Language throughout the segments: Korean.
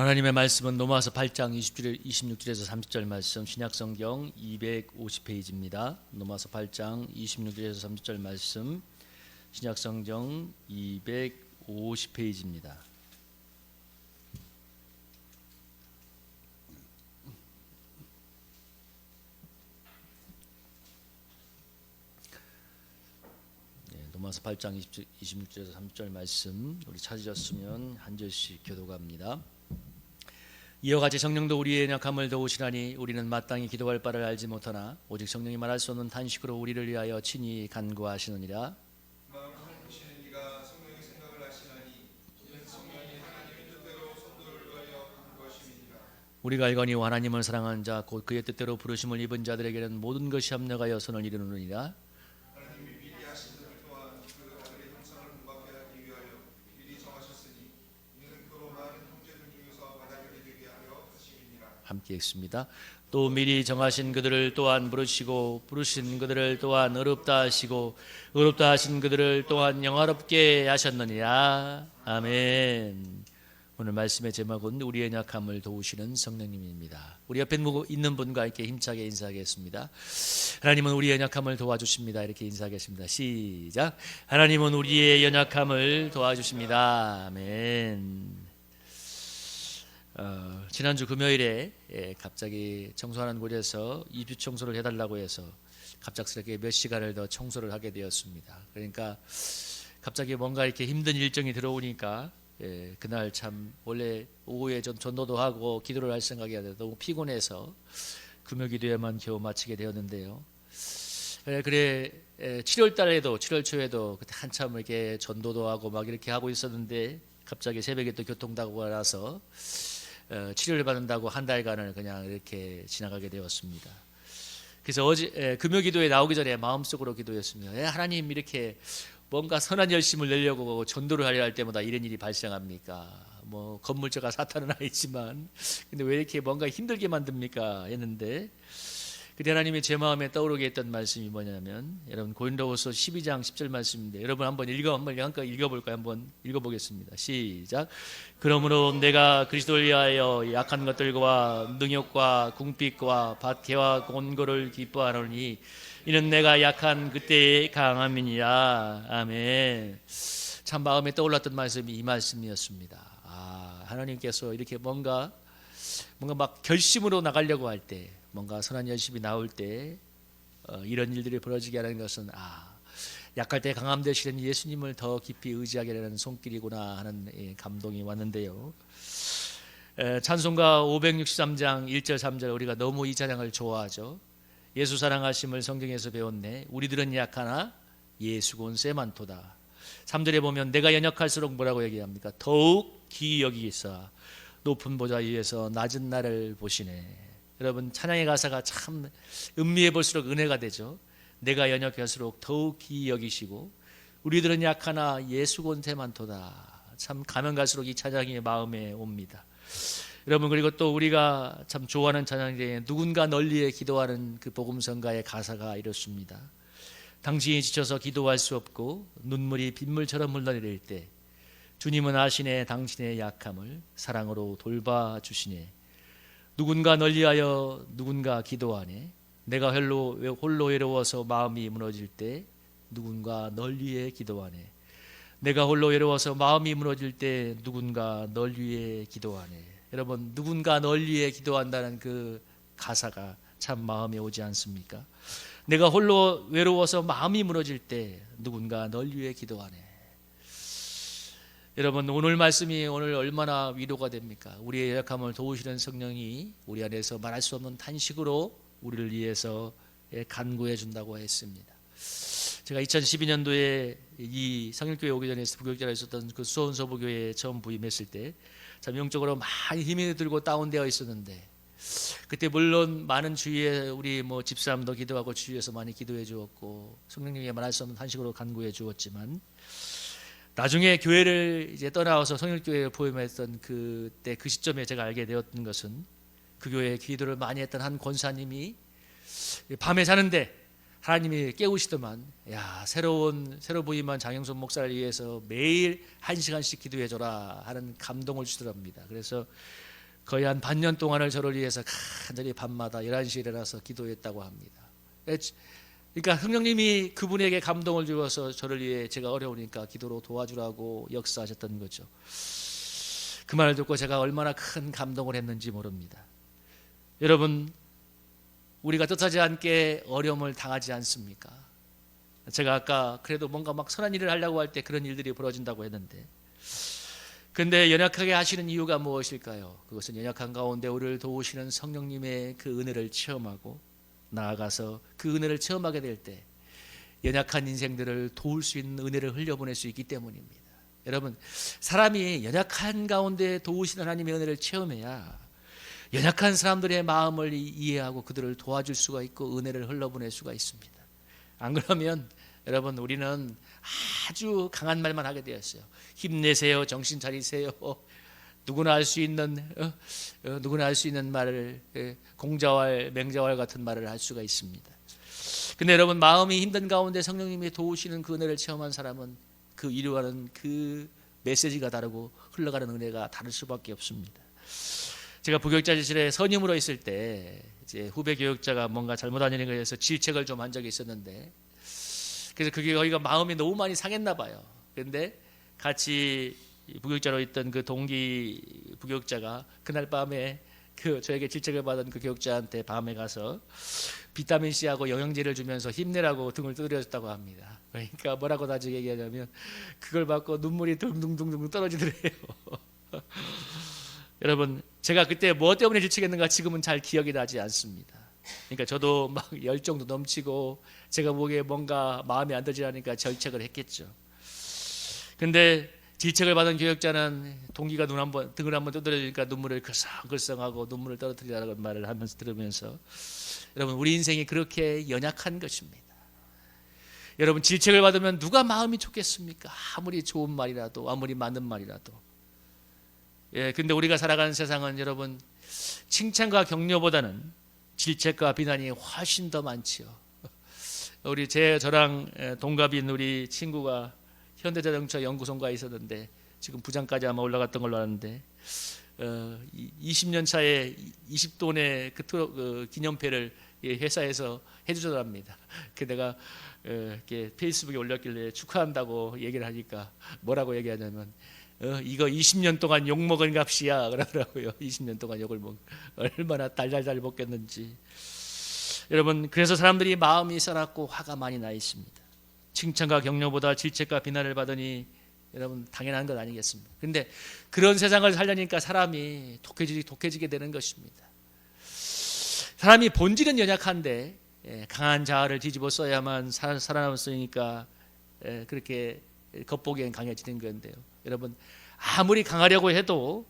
하나님의 말씀은 로마서 8장 26절에서 30절 말씀, 신약성경 250페이지입니다. 로마서 8장 26절에서 30절 말씀, 신약성경 250페이지입니다. 로마서 8장 26절에서 30절 말씀, 우리 찾으셨으면 한 절씩 교독합니다. 이와 같이 성령도 우리의 연약함을 도우시나니 우리는 마땅히 기도할 바를 알지 못하나 오직 성령이 말할 수 없는 탄식으로 우리를 위하여 친히 간구하시느니라. 마음을 보시는 이가 성령의 생각을 아시나니 이는 성령이 하나님의 뜻대로 성도를 위하여 간구하심이니라. 우리가 알거니 하나님을 사랑하는 자 곧 그의 뜻대로 부르심을 입은 자들에게는 모든 것이 합력하여 선을 이루느니라. 하나님이 미리 하신 것을 또한 그 아들의 형상을 본받게 하기 위하여 미리 정하셨으니 이는 그로 많은 형제들 중에서 바라게 되게 하려 하심이니라. 함께 읽습니다. 또 미리 정하신 그들을 또한 부르시고 부르신 그들을 또한 의롭다 하시고 의롭다 하신 그들을 또한 영화롭게 하셨느니라. 아멘. 오늘 말씀의 제목은 우리의 연약함을 도우시는 성령님입니다. 우리 옆에 있는 분과 함께 힘차게 인사하겠습니다. 하나님은 우리의 연약함을 도와주십니다. 이렇게 인사하겠습니다. 시작. 하나님은 우리의 연약함을 도와주십니다. 아멘. 지난주 금요일에 갑자기 청소하는 곳에서 입주 청소를 해달라고 해서 갑작스럽게 몇 시간을 더 청소를 하게 되었습니다. 그러니까 갑자기 뭔가 이렇게 힘든 일정이 들어오니까 그날 참 원래 오후에 좀 전도도 하고 기도를 할 생각이었는데 너무 피곤해서 금요 기도에만 겨우 마치게 되었는데요. 그래 7월 달에도 7월 초에도 그때 한참 이렇게 전도도 하고 막 이렇게 하고 있었는데 갑자기 새벽에 또 교통사고가 나서 치료를 받는다고 한 달간을 그냥 이렇게 지나가게 되었습니다. 그래서 어제 금요 기도에 나오기 전에 마음속으로 기도했습니다. 하나님, 이렇게 뭔가 선한 열심을 내려고 전도를 하려 할 때마다 이런 일이 발생합니까? 뭐 건물주가 사탄은 아니지만 근데 왜 이렇게 뭔가 힘들게 만듭니까? 했는데 그때 하나님이 제 마음에 떠오르게 했던 말씀이 뭐냐면, 여러분 고린도후서 12장 10절 말씀인데 여러분 한번 읽어볼까요? 한번 읽어보겠습니다. 시작. 그러므로 내가 그리스도를 위하여 약한 것들과 능욕과 궁핍과 박해와 곤고를 기뻐하노니 이는 내가 약한 그때의 강함이니라. 아멘. 참 마음에 떠올랐던 말씀이 이 말씀이었습니다. 하나님께서 이렇게 뭔가 막 결심으로 나가려고 할 때, 뭔가 선한 열심이 나올 때 이런 일들이 벌어지게 하는 것은 약할 때 강함 되시는 예수님을 더 깊이 의지하게 되는 손길이구나 하는 감동이 왔는데요. 찬송가 563장 1절 3절 우리가 너무 이 찬양을 좋아하죠. 예수 사랑하심을 성경에서 배웠네. 우리들은 약하나 예수 곤세 많도다. 3절에 보면 내가 연약할수록 뭐라고 얘기합니까? 더욱 기이 여기사 높은 보좌 위에서 낮은 나를 보시네. 여러분 찬양의 가사가 참 음미해 볼수록 은혜가 되죠. 내가 연약할수록 더욱 기이 여기시고 우리들은 약하나 예수 곤세 많도다. 참 가면 갈수록 이 찬양이 마음에 옵니다. 여러분, 그리고 또 우리가 참 좋아하는 찬양 중에 누군가 널리에 기도하는 그 복음성가의 가사가 이렇습니다. 당신이 지쳐서 기도할 수 없고 눈물이 빗물처럼 흘러내릴 때 주님은 아시네 당신의 약함을 사랑으로 돌봐주시네. 누군가 널리하여 누군가 기도하네. 내가 홀로 외로워서 마음이 무너질 때 누군가 널리에 기도하네. 내가 홀로 외로워서 마음이 무너질 때 누군가 널리에 기도하네. 여러분, 누군가 널리에 기도한다는 그 가사가 참 마음에 오지 않습니까? 내가 홀로 외로워서 마음이 무너질 때 누군가 널리에 기도하네. 여러분, 오늘 말씀이 오늘 얼마나 위로가 됩니까? 우리의 연약함을 도우시는 성령이 우리 안에서 말할 수 없는 탄식으로 우리를 위해서 간구해 준다고 했습니다. 제가 2012년도에 이 성일교회 오기 전에 부교육자로 있었던 그 수원서부교회에 처음 부임했을 때 참 영적으로 많이 힘이 들고 다운되어 있었는데, 그때 물론 많은 주위에 우리 집사람도 기도하고 주위에서 많이 기도해 주었고 성령님이 말할 수 없는 탄식으로 간구해 주었지만, 나중에 교회를 이제 떠나와서 성일교회에 부임했던 그때 그 시점에 제가 알게 되었던 것은, 그 교회에 기도를 많이 했던 한 권사님이 밤에 자는데 하나님이 깨우시더만, 새로 부임한 장영선 목사를 위해서 매일 1시간씩 기도해줘라 하는 감동을 주더랍니다. 그래서 거의 한 반년 동안을 저를 위해서 간절히 밤마다 11시에 일어나서 기도했다고 합니다. 그러니까 성령님이 그분에게 감동을 주어서 저를 위해 제가 어려우니까 기도로 도와주라고 역사하셨던 거죠. 그 말을 듣고 제가 얼마나 큰 감동을 했는지 모릅니다. 여러분, 우리가 뜻하지 않게 어려움을 당하지 않습니까? 제가 아까 그래도 뭔가 막 선한 일을 하려고 할 때 그런 일들이 벌어진다고 했는데, 근데 연약하게 하시는 이유가 무엇일까요? 그것은 연약한 가운데 우리를 도우시는 성령님의 그 은혜를 체험하고 나아가서 그 은혜를 체험하게 될 때 연약한 인생들을 도울 수 있는 은혜를 흘려보낼 수 있기 때문입니다. 여러분, 사람이 연약한 가운데 도우시는 하나님의 은혜를 체험해야 연약한 사람들의 마음을 이해하고 그들을 도와줄 수가 있고 은혜를 흘려보낼 수가 있습니다. 안 그러면 여러분, 우리는 아주 강한 말만 하게 되었어요. 힘내세요, 정신 차리세요. 누구나 할 수 있는 말을, 공자왈, 맹자왈 같은 말을 할 수가 있습니다. 근데 여러분, 마음이 힘든 가운데 성령님이 도우시는 그 은혜를 체험한 사람은 그 이루어가는 그 메시지가 다르고 흘러가는 은혜가 다를 수밖에 없습니다. 제가 부교육자실에 선임으로 있을 때 이제 후배 교육자가 뭔가 잘못한 일에 의해서 질책을 좀 한 적이 있었는데, 그래서 그게 거기가 마음이 너무 많이 상했나 봐요. 그런데 같이 부교육자로 있던 그 동기 부교육자가 그날 밤에 그 저에게 질책을 받은 그 교육자한테 밤에 가서 비타민 C하고 영양제를 주면서 힘내라고 등을 두드려줬다고 합니다. 그러니까 뭐라고 나중에 얘기하냐면 그걸 받고 눈물이 둥둥둥둥 떨어지더래요. 여러분, 제가 그때 뭐 때문에 질책했는가 지금은 잘 기억이 나지 않습니다. 그러니까 저도 막 열정도 넘치고 제가 보기에 뭔가 마음에 안 들지라니까 질책을 했겠죠. 근데 질책을 받은 교육자는 동기가 등을 한번 두드려주니까 눈물을 글썽글썽하고 눈물을 떨어뜨리라고 말을 하면서 들으면서, 여러분, 우리 인생이 그렇게 연약한 것입니다. 여러분, 질책을 받으면 누가 마음이 좋겠습니까? 아무리 좋은 말이라도, 아무리 맞는 말이라도. 근데 우리가 살아가는 세상은 여러분, 칭찬과 격려보다는 질책과 비난이 훨씬 더 많지요. 저랑 동갑인 우리 친구가 현대자동차 연구소가에 있었는데 지금 부장까지 아마 올라갔던 걸로 아는데 20년 차에 20돈의 그 기념패를 회사에서 해주더랍니다. 그 내가 이렇게 페이스북에 올렸길래 축하한다고 얘기를 하니까 뭐라고 얘기하냐면 이거 20년 동안 욕 먹은 값이야 그러더라고요. 20년 동안 욕을 얼마나 달달달 먹겠는지. 여러분, 그래서 사람들이 마음이 써놨고 화가 많이 나 있습니다. 칭찬과 격려보다 질책과 비난을 받으니 여러분 당연한 것 아니겠습니까? 그런데 그런 세상을 살려니까 사람이 독해지게 되는 것입니다. 사람이 본질은 연약한데 강한 자아를 뒤집어 써야만 살아남았으니까 그렇게 겉보기엔 강해지는 건데요. 여러분, 아무리 강하려고 해도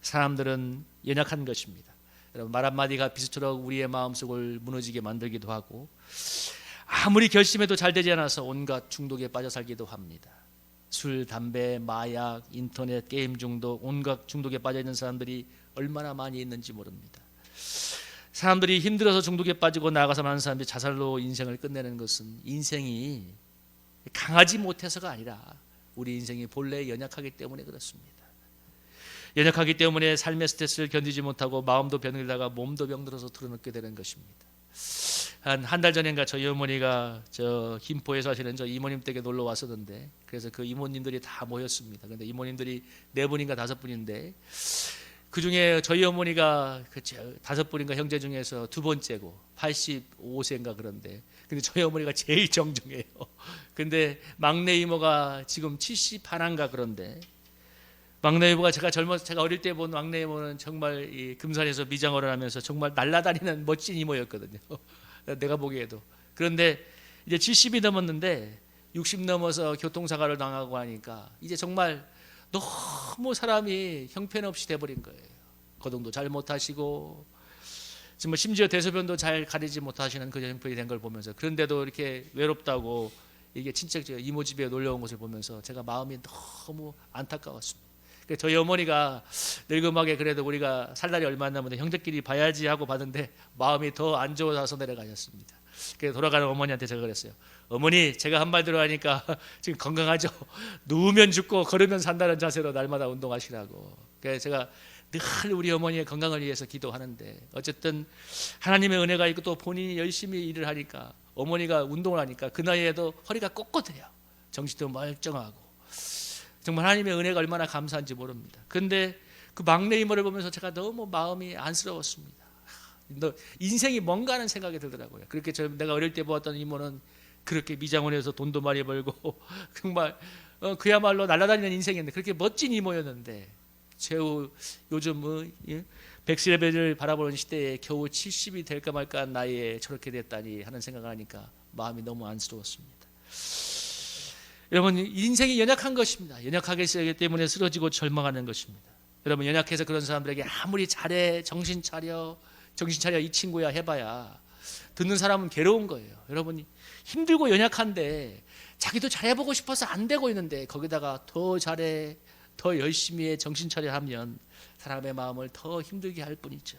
사람들은 연약한 것입니다. 여러분, 말 한마디가 비수처럼 우리의 마음속을 무너지게 만들기도 하고 아무리 결심해도 잘 되지 않아서 온갖 중독에 빠져 살기도 합니다. 술, 담배, 마약, 인터넷, 게임 중독, 온갖 중독에 빠져 있는 사람들이 얼마나 많이 있는지 모릅니다. 사람들이 힘들어서 중독에 빠지고 나아가서 많은 사람들이 자살로 인생을 끝내는 것은 인생이 강하지 못해서가 아니라 우리 인생이 본래 연약하기 때문에 그렇습니다. 연약하기 때문에 삶의 스트레스를 견디지 못하고 마음도 병들다가 몸도 병들어서 드러눕게 되는 것입니다. 한 달 전인가 저희 어머니가 저 김포에 사시는 저 이모님 댁에 놀러 왔었는데, 그래서 그 이모님들이 다 모였습니다. 근데 이모님들이 4분인가 5분인데 그 중에 저희 어머니가 그 5분인가 형제 중에서 2번째고 85세인가 그런데, 근데 저희 어머니가 제일 정정해요. 근데 막내 이모가 지금 70 하나인가 그런데, 막내 이모가 제가 어릴 때 본 막내 이모는 정말 이 금산에서 미장원을 하면서 정말 날아다니는 멋진 이모였거든요. 내가 보기에도. 그런데 이제 70이 넘었는데 60 넘어서 교통사고를 당하고 하니까 이제 정말 너무 사람이 형편없이 돼버린 거예요. 거동도 잘 못하시고 정말 심지어 대소변도 잘 가리지 못하시는 그 형편이 된 걸 보면서, 그런데도 이렇게 외롭다고 이게 친척 이모 집에 놀러 온 것을 보면서 제가 마음이 너무 안타까웠습니다. 저희 어머니가 늙음하게 그래도 우리가 살 날이 얼마 안 남았는데 형제끼리 봐야지 하고 봤는데 마음이 더 안 좋아서 내려가셨습니다. 그래서 돌아가는 어머니한테 제가 그랬어요. 어머니, 제가 한 말 들어가니까 지금 건강하죠? 누우면 죽고 걸으면 산다는 자세로 날마다 운동하시라고. 그래서 제가 늘 우리 어머니의 건강을 위해서 기도하는데 어쨌든 하나님의 은혜가 있고 또 본인이 열심히 일을 하니까 어머니가 운동을 하니까 그 나이에도 허리가 꼿꼿해요. 정신도 멀쩡하고 정말 하나님의 은혜가 얼마나 감사한지 모릅니다. 그런데 그 막내 이모를 보면서 제가 너무 마음이 안쓰러웠습니다. 인생이 뭔가 하는 생각이 들더라고요. 그렇게 내가 어릴 때 보았던 이모는 그렇게 미장원에서 돈도 많이 벌고 정말 그야말로 날아다니는 인생이었는데 그렇게 멋진 이모였는데 최후 요즘 백세배를 바라보는 시대에 겨우 70이 될까 말까 한 나이에 저렇게 됐다니 하는 생각을 하니까 마음이 너무 안쓰러웠습니다. 여러분, 인생이 연약한 것입니다. 연약하게 쓰기 때문에 쓰러지고 절망하는 것입니다. 여러분, 연약해서 그런 사람들에게 아무리 잘해 정신 차려 이 친구야 해봐야 듣는 사람은 괴로운 거예요. 여러분, 힘들고 연약한데 자기도 잘해보고 싶어서 안 되고 있는데 거기다가 더 잘해 더 열심히 해 정신 차려 하면 사람의 마음을 더 힘들게 할 뿐이죠.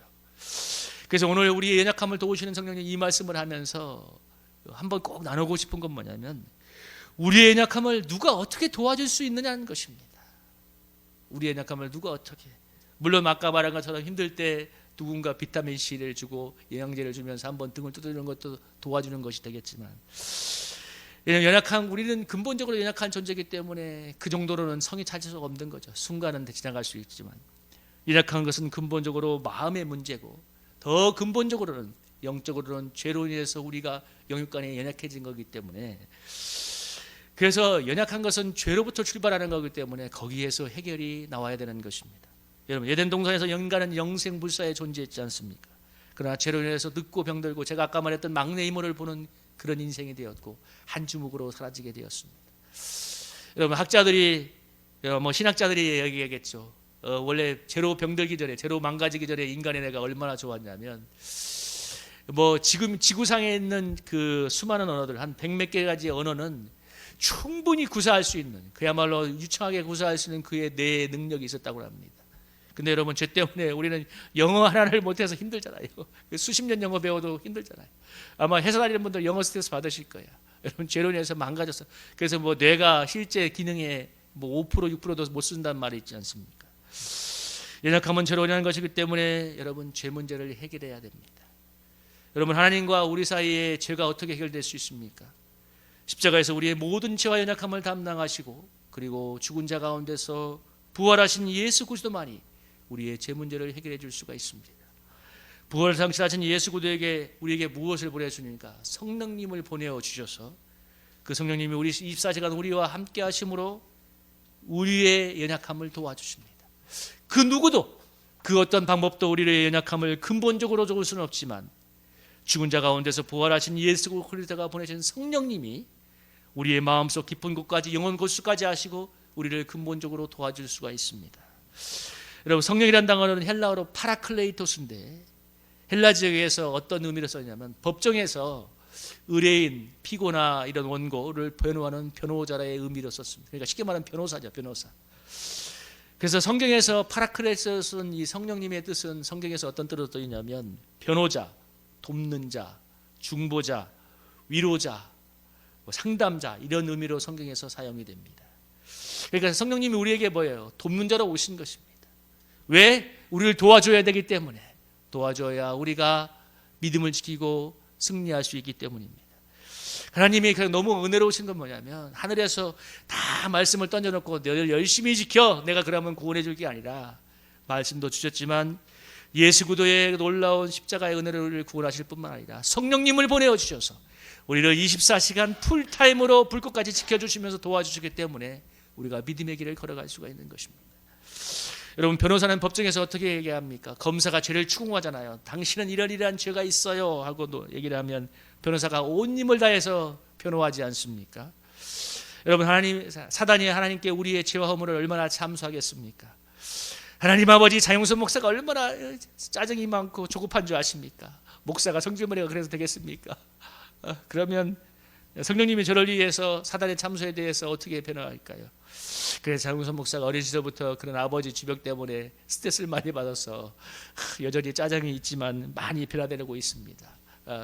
그래서 오늘 우리의 연약함을 도우시는 성령님 이 말씀을 하면서 한번 꼭 나누고 싶은 건 뭐냐면 우리의 연약함을 누가 어떻게 도와줄 수 있느냐는 것입니다. 우리의 연약함을 누가 어떻게, 물론 아까 말한 것처럼 힘들 때 누군가 비타민 C를 주고 영양제를 주면서 한번 등을 두드리는 것도 도와주는 것이 되겠지만 우리는 근본적으로 연약한 존재이기 때문에 그 정도로는 성이 찾을 수 없는 거죠. 순간은 지나갈 수 있지만 연약한 것은 근본적으로 마음의 문제고 더 근본적으로는 영적으로는 죄로 인해서 우리가 영육간에 연약해진 거기 때문에 그래서 연약한 것은 죄로부터 출발하는 거기 때문에 거기에서 해결이 나와야 되는 것입니다. 여러분, 에덴 동산에서 인간은 영생불사에 존재했지 않습니까? 그러나 죄로 인해서 늙고 병들고 제가 아까 말했던 막내 이모를 보는 그런 인생이 되었고 한 주먹으로 사라지게 되었습니다. 여러분, 학자들이 신학자들이 얘기하겠죠. 원래 죄로 병들기 전에 죄로 망가지기 전에 인간의 뇌가 얼마나 좋았냐면 지금 지구상에 있는 그 수많은 언어들 한 100몇 개 가지 언어는 충분히 구사할 수 있는 그야말로 유창하게 구사할 수 있는 그의 뇌의 능력이 있었다고 합니다. 근데 여러분, 죄 때문에 우리는 영어 하나를 못해서 힘들잖아요. 수십 년 영어 배워도 힘들잖아요. 아마 회사 다니는 분들 영어 스트레스 받으실 거예요. 여러분, 죄로 인해서 망가졌어. 그래서 뇌가 실제 기능의 5% 6%도 못 쓴다는 말이 있지 않습니까? 연약함은 죄로 인한 것이기 때문에 여러분, 죄 문제를 해결해야 됩니다. 여러분, 하나님과 우리 사이에 죄가 어떻게 해결될 수 있습니까? 십자가에서 우리의 모든 죄와 연약함을 담당하시고 그리고 죽은 자 가운데서 부활하신 예수 그리스도만이 우리의 죄 문제를 해결해 줄 수가 있습니다. 부활 상실하신 예수 그리스도에게 우리에게 무엇을 보내주니까 성령님을 보내어 주셔서 그 성령님이 우리 24시간 우리와 함께 하심으로 우리의 연약함을 도와주십니다. 그 누구도 그 어떤 방법도 우리의 연약함을 근본적으로 도울 수는 없지만 죽은 자 가운데서 부활하신 예수 그리스도가 보내신 성령님이 우리의 마음속 깊은 곳까지 영혼 곳까지 하시고 우리를 근본적으로 도와줄 수가 있습니다. 여러분, 성령이라는 단어는 헬라어로 파라클레이토스인데 헬라 지역에서 어떤 의미로 썼냐면 법정에서 의뢰인, 피고나 이런 원고를 변호하는 변호자의 의미로 썼습니다. 그러니까 쉽게 말하면 변호사죠, 변호사. 그래서 성경에서 파라클레이토스는 이 성령님의 뜻은 성경에서 어떤 뜻으로 쓰이냐면 변호자, 돕는 자, 중보자, 위로자, 상담자 이런 의미로 성경에서 사용이 됩니다. 그러니까 성령님이 우리에게 뭐예요? 돕는 자로 오신 것입니다. 왜? 우리를 도와줘야 되기 때문에, 도와줘야 우리가 믿음을 지키고 승리할 수 있기 때문입니다. 하나님이 그냥 너무 은혜로우신 건 뭐냐면 하늘에서 다 말씀을 던져놓고 너를 열심히 지켜 내가 그러면 구원해 줄 게 아니라 말씀도 주셨지만 예수 그리스도의 놀라운 십자가의 은혜로 우리를 구원하실 뿐만 아니라 성령님을 보내어 주셔서 우리를 24시간 풀타임으로 불꽃까지 지켜주시면서 도와주시기 때문에 우리가 믿음의 길을 걸어갈 수가 있는 것입니다. 여러분, 변호사는 법정에서 어떻게 얘기합니까? 검사가 죄를 추궁하잖아요. 당신은 이러이러한 죄가 있어요 하고 얘기를 하면 변호사가 온 힘을 다해서 변호하지 않습니까? 여러분, 사단이 하나님께 우리의 죄와 허물을 얼마나 참수하겠습니까? 하나님 아버지 장용선 목사가 얼마나 짜증이 많고 조급한 줄 아십니까? 목사가 성질머리가 그래서 되겠습니까? 그러면 성령님이 저를 위해서 사단의 참소에 대해서 어떻게 변화할까요? 그래서 장용선 목사가 어린 시절부터 그런 아버지 주벽 때문에 스트레스를 많이 받아서 여전히 짜증이 있지만 많이 변화되고 있습니다.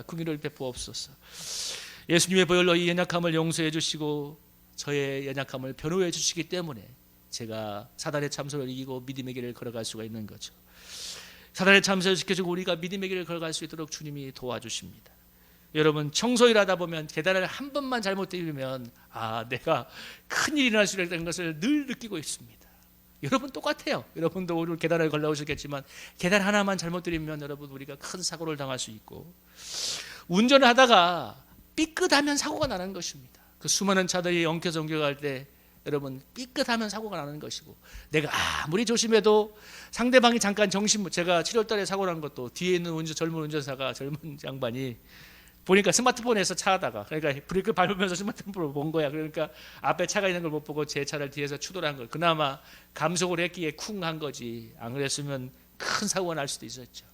긍휼을 베푸옵소서. 예수님의 보혈로 이 연약함을 용서해 주시고 저의 연약함을 변호해 주시기 때문에 제가 사단의 참소를 이기고 믿음의 길을 걸어갈 수가 있는 거죠. 사단의 참소를 지켜주고 우리가 믿음의 길을 걸어갈 수 있도록 주님이 도와주십니다. 여러분, 청소일 하다 보면 계단을 한 번만 잘못 들이면 내가 큰일이 일어날 수 있다는 것을 늘 느끼고 있습니다. 여러분 똑같아요. 여러분도 오늘 계단을 걸어오셨겠지만 계단 하나만 잘못 들이면 여러분 우리가 큰 사고를 당할 수 있고, 운전을 하다가 삐끗하면 사고가 나는 것입니다. 그 수많은 차들이 엉켜서 옮겨갈 때 여러분 삐끗하면 사고가 나는 것이고, 내가 아무리 조심해도 상대방이 잠깐 제가 7월 달에 사고 난 것도 뒤에 있는 젊은 양반이 보니까 스마트폰에서 차하다가, 그러니까 브레이크 밟으면서 스마트폰을 본 거야. 그러니까 앞에 차가 있는 걸 못 보고 제 차를 뒤에서 추돌을 한 걸, 그나마 감속을 했기에 쿵 한 거지, 안 그랬으면 큰 사고가 날 수도 있었죠.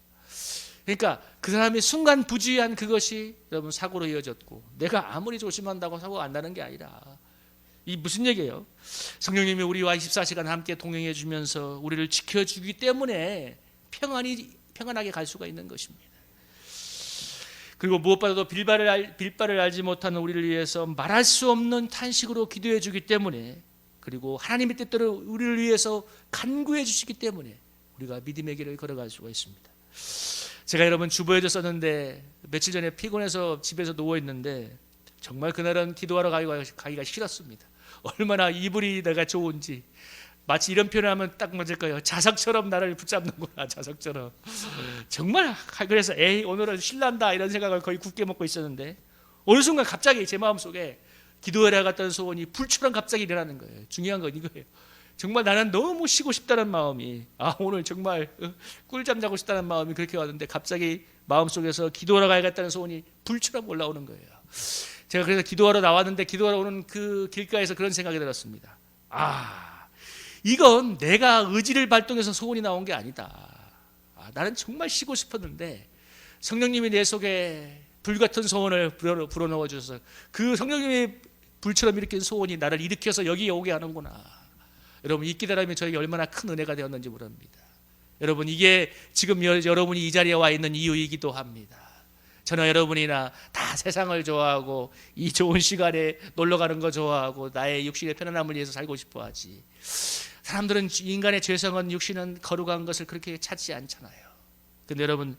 그러니까 그 사람이 순간 부주의한 그것이 여러분 사고로 이어졌고, 내가 아무리 조심한다고 사고가 안 나는 게 아니라, 이 무슨 얘기예요? 성령님이 우리와 24시간 함께 동행해 주면서 우리를 지켜주기 때문에 평안하게 갈 수가 있는 것입니다. 그리고 무엇보다도 빌바를 알지 못하는 우리를 위해서 말할 수 없는 탄식으로 기도해 주기 때문에, 그리고 하나님의 뜻대로 우리를 위해서 간구해 주시기 때문에 우리가 믿음의 길을 걸어갈 수가 있습니다. 제가 여러분 주보에도 썼는데, 며칠 전에 피곤해서 집에서 누워있는데 정말 그날은 기도하러 가기가 싫었습니다. 얼마나 이불이 내가 좋은지, 마치 이런 표현을 하면 딱 맞을 거예요. 자석처럼 나를 붙잡는구나, 자석처럼. 정말. 그래서 오늘은 신난다 이런 생각을 거의 굳게 먹고 있었는데, 어느 순간 갑자기 제 마음속에 기도하러 갔던 소원이 불처럼 갑자기 일어나는 거예요. 중요한 건 이거예요. 정말 나는 너무 쉬고 싶다는 마음이, 오늘 정말 꿀잠 자고 싶다는 마음이 그렇게 왔는데, 갑자기 마음속에서 기도하러 가야겠다는 소원이 불처럼 올라오는 거예요. 제가 그래서 기도하러 나왔는데, 기도하러 오는 그 길가에서 그런 생각이 들었습니다. 이건 내가 의지를 발동해서 소원이 나온 게 아니다. 나는 정말 쉬고 싶었는데 성령님이 내 속에 불같은 소원을 불어넣어 주셔서, 그 성령님이 불처럼 일으킨 소원이 나를 일으켜서 여기에 오게 하는구나. 여러분, 이 깨달음이 저에게 얼마나 큰 은혜가 되었는지 모릅니다. 여러분, 이게 지금 여러분이 이 자리에 와 있는 이유이기도 합니다. 저나 여러분이나 다 세상을 좋아하고 이 좋은 시간에 놀러 가는 거 좋아하고 나의 육신의 편안함을 위해서 살고 싶어 하지, 사람들은 인간의 죄성은 육신은 거룩한 것을 그렇게 찾지 않잖아요. 근데 여러분,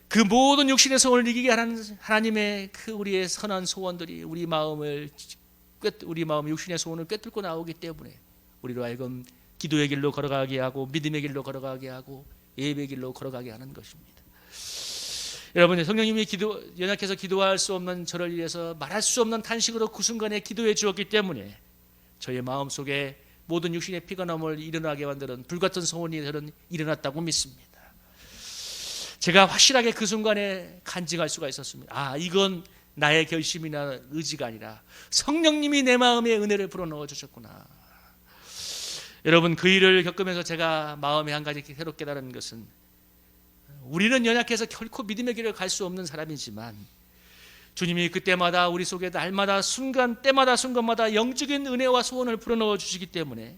그 모든 육신의 소원을 이기게 하는 하나님의 그 우리의 선한 소원들이 우리 마음 육신의 소원을 꿰뚫고 나오기 때문에 우리로 하여금 기도의 길로 걸어가게 하고 믿음의 길로 걸어가게 하고 예배의 길로 걸어가게 하는 것입니다. 여러분, 성령님이 연약해서 기도할 수 없는 저를 위해서 말할 수 없는 탄식으로 그 순간에 기도해 주었기 때문에 저의 마음속에 모든 육신의 피곤함을 일어나게 만드는 불같은 소원이 저는 일어났다고 믿습니다. 제가 확실하게 그 순간에 간직할 수가 있었습니다. 이건 나의 결심이나 의지가 아니라 성령님이 내 마음에 은혜를 불어넣어 주셨구나. 여러분, 그 일을 겪으면서 제가 마음에 한 가지 새로 깨달은 것은, 우리는 연약해서 결코 믿음의 길을 갈 수 없는 사람이지만 주님이 그때마다 우리 속에 날마다 때마다 순간마다 영적인 은혜와 소원을 불어넣어 주시기 때문에,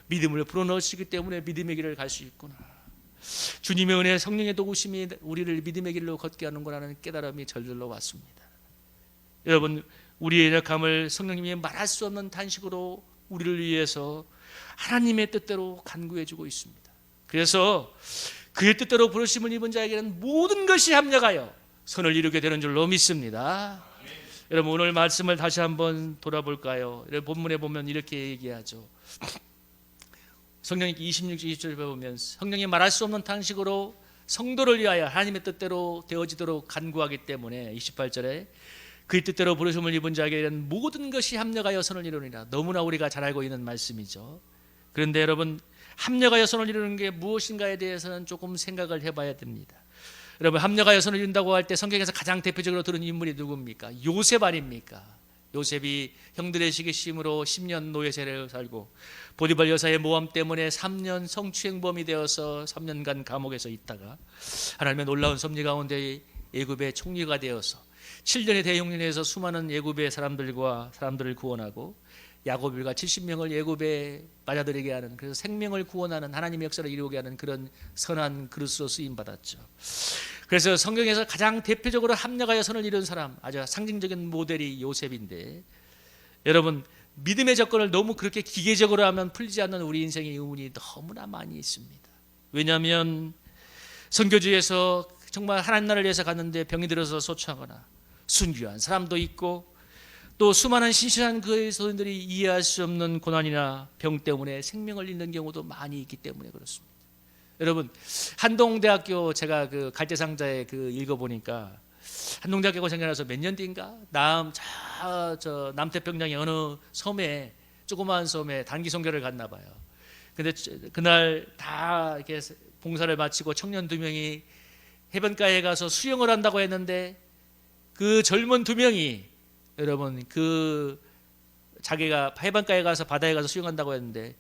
믿음을 불어넣어 주시기 때문에 믿음의 길을 갈 수 있구나. 주님의 은혜, 성령의 도우심이 우리를 믿음의 길로 걷게 하는구나라는 깨달음이 절절로 왔습니다. 여러분, 우리의 연약함을 성령님이 말할 수 없는 탄식으로 우리를 위해서 하나님의 뜻대로 간구해 주고 있습니다. 그래서 그의 뜻대로 부르심을 입은 자에게는 모든 것이 합력하여 선을 이루게 되는 줄로 믿습니다. 여러분, 오늘 말씀을 다시 한번 돌아볼까요? 본문에 보면 이렇게 얘기하죠. 성령님 26절 27절에 보면, 성령이 말할 수 없는 탄식으로 성도를 위하여 하나님의 뜻대로 되어지도록 간구하기 때문에 28절에 그의 뜻대로 부르심을 입은 자에게는 모든 것이 합력하여 선을 이루니라. 너무나 우리가 잘 알고 있는 말씀이죠. 그런데 여러분, 합력하여 선을 이루는 게 무엇인가에 대해서는 조금 생각을 해봐야 됩니다. 여러분, 합력하여 선을 이룬다고 할 때 성경에서 가장 대표적으로 들은 인물이 누굽니까? 요셉 아닙니까? 요셉이 형들의 시기심으로 10년 노예생활을 살고 보디발 여사의 모함 때문에 3년 성추행범이 되어서 3년간 감옥에서 있다가 하나님의 놀라운 섭리 가운데 애굽의 총리가 되어서 7년의 대흉년에서 수많은 애굽의 사람들을 구원하고 야곱일가 70명을 애굽에 맞아들이게 하는, 그래서 생명을 구원하는 하나님의 역사를 이루게 하는 그런 선한 그릇으로 쓰임 받았죠. 그래서 성경에서 가장 대표적으로 합력하여 선을 이룬 사람, 아주 상징적인 모델이 요셉인데, 여러분, 믿음의 조건을 너무 그렇게 기계적으로 하면 풀리지 않는 우리 인생의 의문이 너무나 많이 있습니다. 왜냐하면 선교지에서 정말 하나님 나라를 위해서 갔는데 병이 들어서 소초하거나 순교한 사람도 있고, 또 수많은 신실한 그 소인들이 이해할 수 없는 고난이나 병 때문에 생명을 잃는 경우도 많이 있기 때문에 그렇습니다. 여러분, 한동대학교 제가 그 갈대상자에 그 읽어보니까 한동대학교가 생겨나서 몇 년 뒤인가 저 남태평양의 어느 섬에, 조그마한 섬에 단기 선교를 갔나 봐요. 근데 그날 다 이렇게 봉사를 마치고 청년 2명이 해변가에 가서 수영을 한다고 했는데, 그 젊은 2명이 여러분 그 자기가 해변가에 가서 바다에 가서 수영한다고 했는데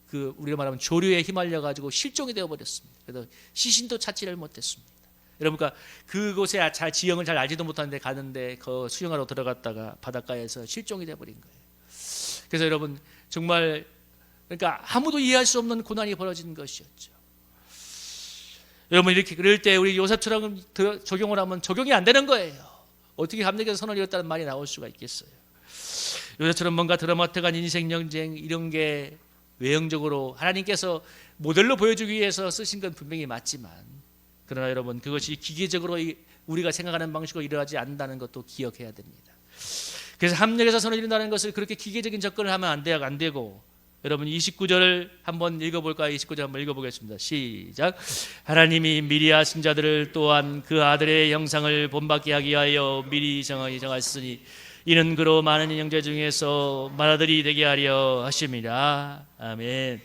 그 우리가 말하면 조류에 휘말려 가지고 실종이 되어 버렸습니다. 그래서 시신도 찾지를 못했습니다. 여러분, 그러니까 그곳에 잘 지형을 잘 알지도 못하는데 가는데 그 수영하러 들어갔다가 바닷가에서 실종이 되어 버린 거예요. 그래서 여러분 정말 그러니까 아무도 이해할 수 없는 고난이 벌어진 것이었죠. 여러분, 이렇게 그럴 때 우리 요셉처럼 적용을 하면 적용이 안 되는 거예요. 어떻게 감독에서 선을 이뤘다는 말이 나올 수가 있겠어요. 요새처럼 뭔가 드라마틱한 인생 경쟁 이런 게 외형적으로 하나님께서 모델로 보여주기 위해서 쓰신 건 분명히 맞지만, 그러나 여러분 그것이 기계적으로 우리가 생각하는 방식으로 일어나지 않는다는 것도 기억해야 됩니다. 그래서 합력에서 선을 이룬다는 것을 그렇게 기계적인 접근을 하면 안 되고, 여러분 29절을 한번 읽어볼까요? 29절 한번 읽어보겠습니다. 시작. 하나님이 미리 하신 자들을 또한 그 아들의 형상을 본받게 하기 위하여 미리 정하셨으니 이는 그로 많은 형제 중에서 맏아들이 되게 하려 하심이라. 아멘.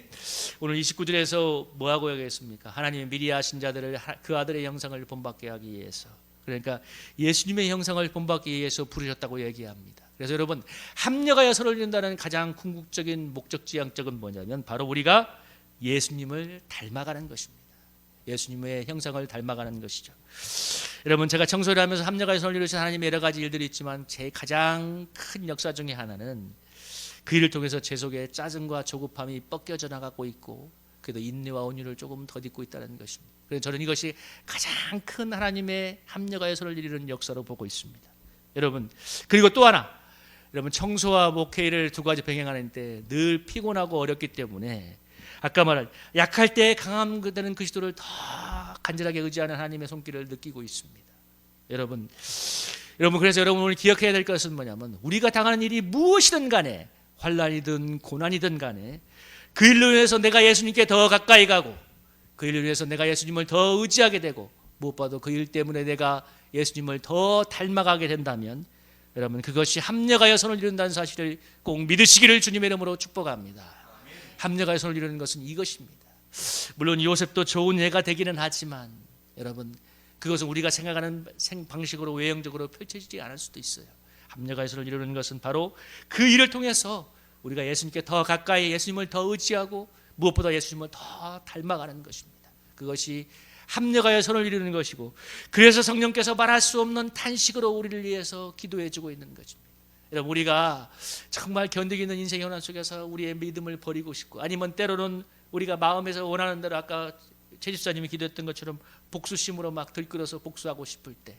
오늘 29절에서 뭐하고 얘기했습니까? 하나님이 미리 하신 자들을 그 아들의 형상을 본받게 하기 위해서, 그러니까 예수님의 형상을 본받기 위해서 부르셨다고 얘기합니다. 그래서 여러분, 합력하여 선을 이룬다는 가장 궁극적인 목적 지향적은 뭐냐면 바로 우리가 예수님을 닮아가는 것입니다. 예수님의 형상을 닮아가는 것이죠. 여러분, 제가 청소를 하면서 합력하여 선을 이루신 하나님의 여러 가지 일들이 있지만 제 가장 큰 역사 중에 하나는 그 일을 통해서 제 속에 짜증과 조급함이 벗겨져 나가고 있고, 그래도 인내와 온유를 조금 더딛고 있다는 것입니다. 그래서 저는 이것이 가장 큰 하나님의 합력하여 선을 이루는 역사로 보고 있습니다. 여러분, 그리고 또 하나, 여러분 청소와 목회를 두 가지 병행하는 때 늘 피곤하고 어렵기 때문에 아까 말한 약할 때 강함 되는 그리스도를 더 간절하게 의지하는 하나님의 손길을 느끼고 있습니다. 여러분 그래서 여러분 오늘 기억해야 될 것은 뭐냐면, 우리가 당하는 일이 무엇이든 간에, 환난이든 고난이든 간에 그 일로 인해서 내가 예수님께 더 가까이 가고, 그 일로 인해서 내가 예수님을 더 의지하게 되고, 무엇보다도 그 일 때문에 내가 예수님을 더 닮아가게 된다면 여러분 그것이 합력하여 선을 이룬다는 사실을 꼭 믿으시기를 주님의 이름으로 축복합니다. 합력하여 선을 이루는 것은 이것입니다. 물론 요셉도 좋은 예가 되기는 하지만 여러분 그것은 우리가 생각하는 방식으로 외형적으로 펼쳐지지 않을 수도 있어요. 합력하여 선을 이루는 것은 바로 그 일을 통해서 우리가 예수님께 더 가까이, 예수님을 더 의지하고 무엇보다 예수님을 더 닮아가는 것입니다. 그것이 합력하여 선을 이루는 것이고, 그래서 성령께서 말할 수 없는 탄식으로 우리를 위해서 기도해 주고 있는 것입니다. 여러분, 우리가 정말 견디기 있는 인생의 현안 속에서 우리의 믿음을 버리고 싶고, 아니면 때로는 우리가 마음에서 원하는 대로 아까 최 집사님이 기도했던 것처럼 복수심으로 막 들끓어서 복수하고 싶을 때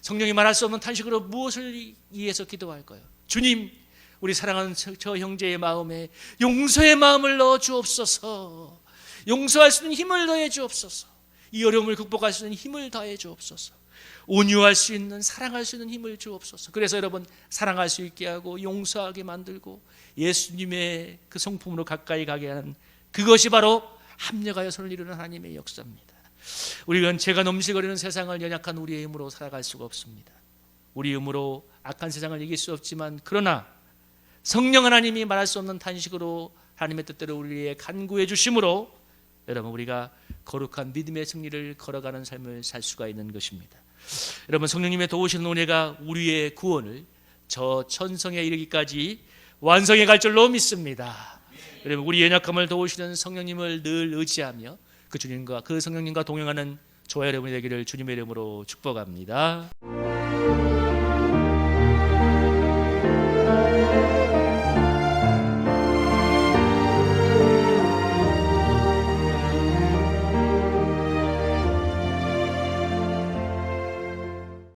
성령이 말할 수 없는 탄식으로 무엇을 위해서 기도할까요? 주님, 우리 사랑하는 저 형제의 마음에 용서의 마음을 넣어 주옵소서. 용서할 수 있는 힘을 더해 주옵소서. 이 어려움을 극복할 수 있는 힘을 더해 주옵소서. 온유할 수 있는, 사랑할 수 있는 힘을 주옵소서. 그래서 여러분 사랑할 수 있게 하고 용서하게 만들고 예수님의 그 성품으로 가까이 가게 하는 그것이 바로 합력하여 선을 이루는 하나님의 역사입니다. 우리는 죄가 넘실거리는 세상을 연약한 우리의 힘으로 살아갈 수가 없습니다. 우리 힘으로 악한 세상을 이길 수 없지만, 그러나 성령 하나님이 말할 수 없는 탄식으로 하나님의 뜻대로 우리의 간구해 주심으로 여러분 우리가 거룩한 믿음의 승리를 걸어가는 삶을 살 수가 있는 것입니다. 여러분, 성령님의 도우시는 은혜가 우리의 구원을 저 천성에 이르기까지 완성해 갈 줄로 믿습니다. 여러분, 우리 연약함을 도우시는 성령님을 늘 의지하며 그 주님과 그 성령님과 동행하는 저와 여러분이 되기를 주님의 이름으로 축복합니다.